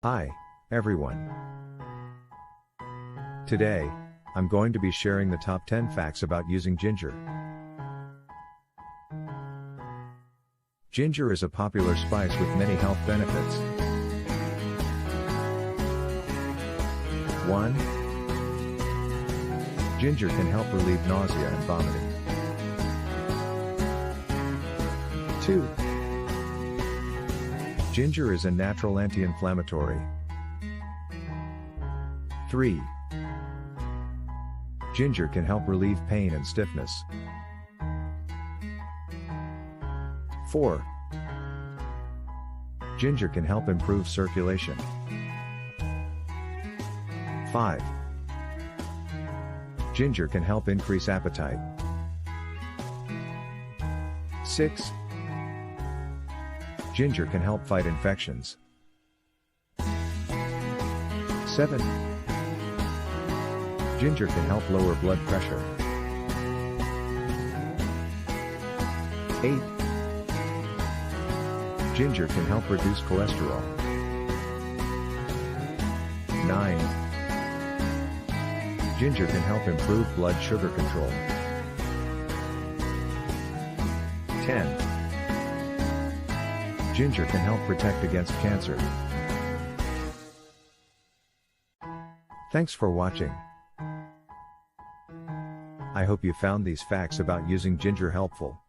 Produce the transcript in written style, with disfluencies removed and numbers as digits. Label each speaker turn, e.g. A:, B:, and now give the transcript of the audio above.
A: Hi, everyone. Today, I'm going to be sharing the top 10 facts about using ginger. Ginger is a popular spice with many health benefits. 1. Ginger can help relieve nausea and vomiting. 2. Ginger is a natural anti-inflammatory. 3. Ginger can help relieve pain and stiffness. 4. Ginger can help improve circulation. 5. Ginger can help increase appetite. 6. Ginger can help fight infections. 7. Ginger can help lower blood pressure. 8. Ginger can help reduce cholesterol. 9. Ginger can help improve blood sugar control. 10. Ginger can help protect against cancer. Thanks for watching. I hope you found these facts about using ginger helpful.